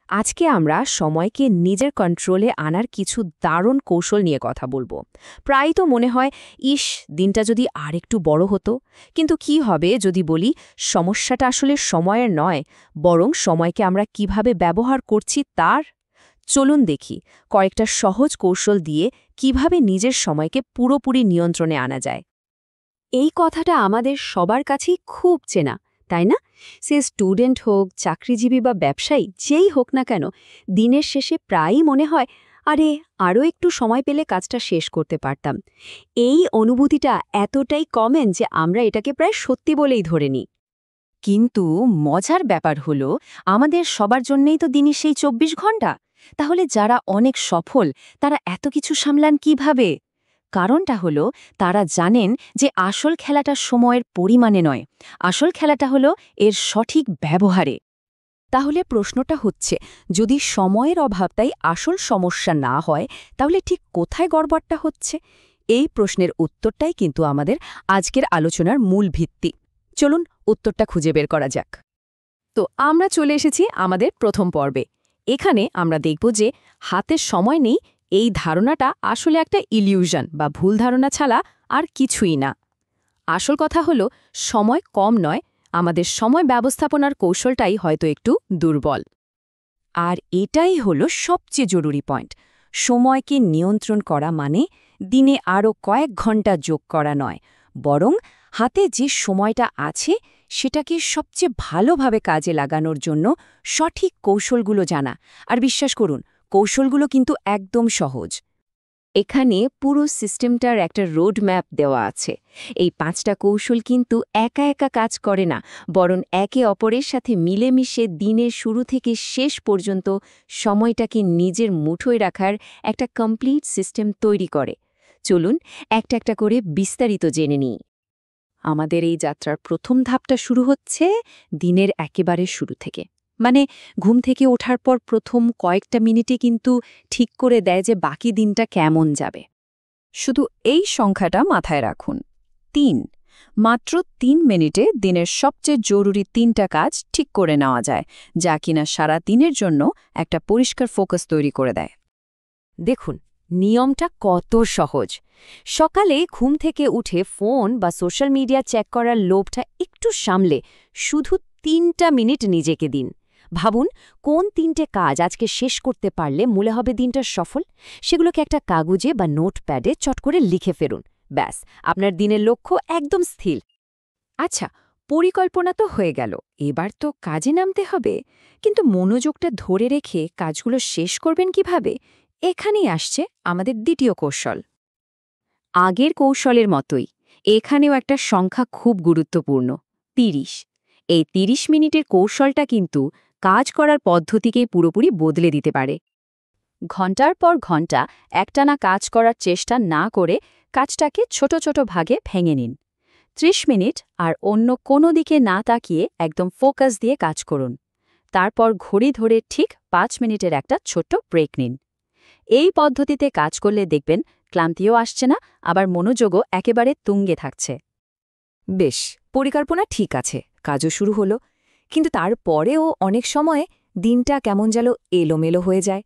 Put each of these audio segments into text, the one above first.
আজকে আমরা সময়কে নিজের কন্ট্রোলে আনার কিছু দারুণ কৌশল নিয়ে কথা বলবো। প্রায়ই তো মনে হয়, ইস, দিনটা যদি আরেকটু বড় হতো। কিন্তু কি হবে যদি বলি সমস্যাটা আসলে সময়ের নয়, বরং সময়কে আমরা কিভাবে ব্যবহার করছি তার। চলুন দেখি কয়েকটা সহজ কৌশল দিয়ে কিভাবে নিজের সময়কে পুরোপুরি নিয়ন্ত্রণে আনা যায়। এই কথাটা আমাদের সবার কাছেই খুব চেনা, তাই না? সে স্টুডেন্ট হোক, চাকরিজীবী বা ব্যবসায়ী, যেই হোক না কেন, দিনের শেষে প্রায়ই মনে হয়, আরে আরও একটু সময় পেলে কাজটা শেষ করতে পারতাম। এই অনুভূতিটা এতটাই কমন যে আমরা এটাকে প্রায় সত্যি বলেই ধরে নিই। কিন্তু মজার ব্যাপার হলো, আমাদের সবার জন্যই তো দিনই সেই ২৪ ঘন্টা। তাহলে যারা অনেক সফল, তারা এত কিছু সামলান কিভাবে? কারণটা হলো, তারা জানেন যে আসল খেলাটা সময়ের পরিমাণে নয়, আসল খেলাটা হলো এর সঠিক ব্যবহারে। তাহলে প্রশ্নটা হচ্ছে, যদি সময়ের অভাবটাই আসল সমস্যা না হয়, তাহলে ঠিক কোথায় গড়বড়টা হচ্ছে? এই প্রশ্নের উত্তরটাই কিন্তু আমাদের আজকের আলোচনার মূল ভিত্তি। চলুন উত্তরটা খুঁজে বের করা যাক। তো আমরা চলে এসেছি আমাদের প্রথম পর্বে। এখানে আমরা দেখব যে হাতে সময় নেই, এই ধারণাটা আসলে একটা ইলিউশন বা ভুল ধারণা ছাড়া আর কিছুই না। আসল কথা হলো, সময় কম নয়, আমাদের সময় ব্যবস্থাপনার কৌশলটাই হয়তো একটু দুর্বল। আর এটাই হলো সবচেয়ে জরুরি পয়েন্ট। সময়কে নিয়ন্ত্রণ করা মানে দিনে আরও কয়েক ঘন্টা যোগ করা নয়, বরং হাতে যে সময়টা আছে সেটাকে সবচেয়ে ভালোভাবে কাজে লাগানোর জন্য সঠিক কৌশলগুলো জানা। আর বিশ্বাস করুন, কৌশলগুলো কিন্তু একদম সহজ। এখানে পুরো সিস্টেমটার একটা রোড ম্যাপ দেওয়া আছে। এই ৫টা কৌশল কিন্তু একা একা কাজ করে না, বরং একে অপরের সাথে মিলেমিশে দিনের শুরু থেকে শেষ পর্যন্ত সময়টাকে নিজের মুঠোয় রাখার একটা কমপ্লিট সিস্টেম তৈরি করে। চলুন একটা একটা করে বিস্তারিত জেনে নিই। আমাদের এই যাত্রার প্রথম ধাপটা শুরু হচ্ছে দিনের একেবারে শুরু থেকে। মানে ঘুম থেকে ওঠার পর প্রথম কয়েকটা মিনিটে কিন্তু ঠিক করে দেয় যে বাকি দিনটা কেমন যাবে। শুধু এই সংখ্যাটা মাথায় রাখুন, ৩। মাত্র ৩ মিনিটে দিনের সবচেয়ে জরুরি ৩টা কাজ ঠিক করে নেওয়া যায়, যা কিনা সারা দিনের জন্য একটা পরিষ্কার ফোকাস তৈরি করে দেয়। দেখুন, নিয়মটা কত সহজ। সকালে ঘুম থেকে উঠে ফোন বা সোশ্যাল মিডিয়া চেক করার লোভটা একটু সামলে শুধু ৩টা মিনিট নিজেকে দিন। ভাবুন, কোন ৩টে কাজ আজকে শেষ করতে পারলে মনে হবে দিনটা সফল। সেগুলোকে একটা কাগজে বা নোটপ্যাডে চট করে লিখে ফেলুন। ব্যাস, আপনার দিনের লক্ষ্য একদম স্থির। আচ্ছা, পরিকল্পনা তো হয়ে গেল, এবার তো কাজে নামতে হবে। কিন্তু মনোযোগটা ধরে রেখে কাজগুলো শেষ করবেন কিভাবে? এখানেই আসছে আমাদের দ্বিতীয় কৌশল। আগের কৌশলের মতোই এখানেও একটা সংখ্যা খুব গুরুত্বপূর্ণ, ৩০। এই ৩০ মিনিটের কৌশলটা কিন্তু কাজ করার পদ্ধতিকে পুরোপুরি বদলে দিতে পারে। ঘন্টার পর ঘন্টা একটানা কাজ করার চেষ্টা না করে কাজটাকে ছোট ছোট ভাগে ভেঙে নিন। ৩০ মিনিট আর অন্য কোনো দিকে না তাকিয়ে একদম ফোকাস দিয়ে কাজ করুন। তারপর ঘড়ি ধরে ঠিক ৫ মিনিটের একটা ছোট্ট ব্রেক নিন। এই পদ্ধতিতে কাজ করলে দেখবেন ক্লান্তিও আসছে না, আবার মনোযোগও একেবারে তুঙ্গে থাকছে। বেশ, পরিকল্পনা ঠিক আছে, কাজও শুরু হলো। কিন্তু তারপরেও অনেক সময় দিনটা কেমন যেন এলোমেলো হয়ে যায়।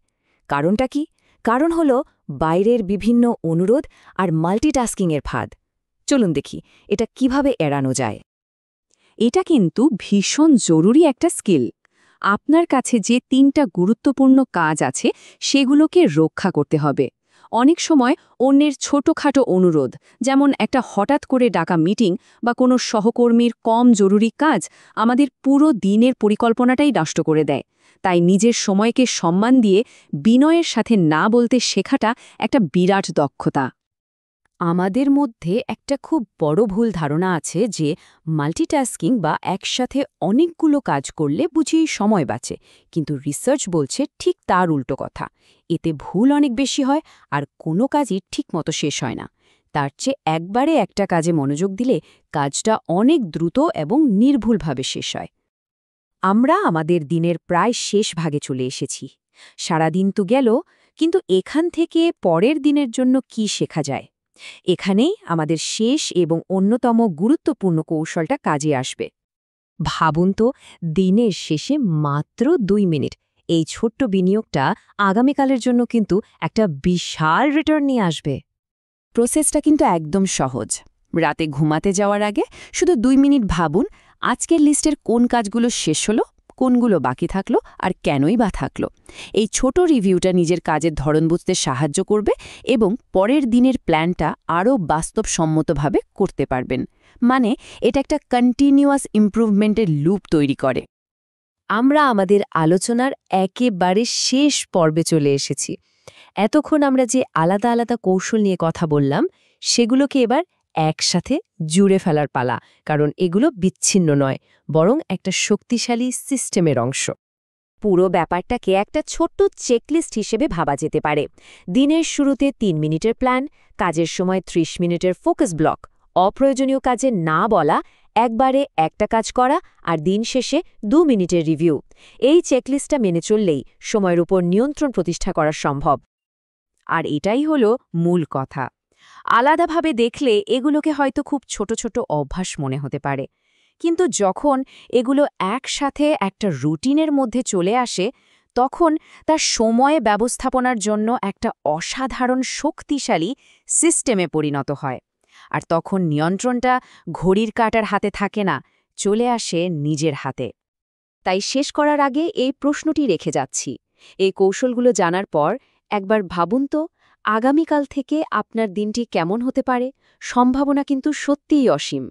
কারণটা কি? কারণ হলো বাইরের বিভিন্ন অনুরোধ আর মাল্টিটাস্কিংয়ের ফাঁদ। চলুন দেখি এটা কিভাবে এড়ানো যায়। এটা কিন্তু ভীষণ জরুরি একটা স্কিল। আপনার কাছে যে ৩টা গুরুত্বপূর্ণ কাজ আছে সেগুলোকে রক্ষা করতে হবে। অনেক সময় অন্যের ছোটখাটো অনুরোধ, যেমন একটা হঠাৎ করে ডাকা মিটিং বা কোনো সহকর্মীর কম জরুরি কাজ, আমাদের পুরো দিনের পরিকল্পনাটাই নষ্ট করে দেয়। তাই নিজের সময়কে সম্মান দিয়ে বিনয়ের সাথে না বলতে শেখাটা একটা বিরাট দক্ষতা। আমাদের মধ্যে একটা খুব বড় ভুল ধারণা আছে যে মাল্টিটাস্কিং বা একসাথে অনেকগুলো কাজ করলে বুঝি সময় বাঁচে, কিন্তু রিসার্চ বলছে ঠিক তার উল্টো কথা। এতে ভুল অনেক বেশি হয় আর কোনো কাজই ঠিকমতো শেষ হয় না। তার চেয়ে একবারে একটা কাজে মনোযোগ দিলে কাজটা অনেক দ্রুত এবং নির্ভুলভাবে শেষ হয়। আমরা আমাদের দিনের প্রায় শেষ ভাগে চলে এসেছি। সারাদিন তো গেল, কিন্তু এখান থেকে পরের দিনের জন্য কি শেখা যায়? এখানেই আমাদের শেষ এবং অন্যতম গুরুত্বপূর্ণ কৌশলটা কাজে আসবে। ভাবুন তো, দিনের শেষে মাত্র ২ মিনিট, এই ছোট্ট বিনিয়োগটা আগামীকালের জন্য কিন্তু একটা বিশাল রিটার্ন নিয়ে আসবে। প্রসেসটা কিন্তু একদম সহজ। রাতে ঘুমাতে যাওয়ার আগে শুধু 2 মিনিট ভাবুন আজকের লিস্টের কোন কাজগুলো শেষ হলো, কোনগুলো বাকি থাকলো আর কেনই বা থাকলো। এই ছোট রিভিউটা নিজের কাজের ধরন বুঝতে সাহায্য করবে এবং পরের দিনের প্ল্যানটা আরও বাস্তবসম্মতভাবে করতে পারবেন। মানে এটা একটা কন্টিনিউয়াস ইমপ্রুভমেন্টের লুপ তৈরি করে। আমরা আমাদের আলোচনার একেবারে শেষ পর্বে চলে এসেছি। এতক্ষণ আমরা যে আলাদা আলাদা কৌশল নিয়ে কথা বললাম, সেগুলোকে এবার একসাথে জুড়ে ফেলার পালা, কারণ এগুলো বিচ্ছিন্ন নয়, বরং একটা শক্তিশালী সিস্টেমের অংশ। পুরো ব্যাপারটাকে একটা ছোট্ট চেকলিস্ট হিসেবে ভাবা যেতে পারে। দিনের শুরুতে 3 মিনিটের প্ল্যান, কাজের সময় 30 মিনিটের ফোকাস ব্লক, অপ্রয়োজনীয় কাজে না বলা, একবারে একটা কাজ করা, আর দিন শেষে 2 মিনিটের রিভিউ। এই চেকলিস্টটা মেনে চললেই সময়ের উপর নিয়ন্ত্রণ প্রতিষ্ঠা করা সম্ভব। আর এটাই হলো মূল কথা। আলাদাভাবে দেখলে এগুলোকে হয়তো খুব ছোট ছোট অভ্যাস মনে হতে পারে, কিন্তু যখন এগুলো একসাথে একটা রুটিনের মধ্যে চলে আসে, তখন তার সময় ব্যবস্থাপনার জন্য একটা অসাধারণ শক্তিশালী সিস্টেমে পরিণত হয়। আর তখন নিয়ন্ত্রণটা ঘড়ির কাঁটার হাতে থাকে না, চলে আসে নিজের হাতে। তাই শেষ করার আগে এই প্রশ্নটি রেখে যাচ্ছি। এই কৌশলগুলো জানার পর একবার ভাবুন তো, আগামীকাল থেকে আপনার দিনটি কেমন হতে পারে? সম্ভাবনা কিন্তু সত্যিই অসীম।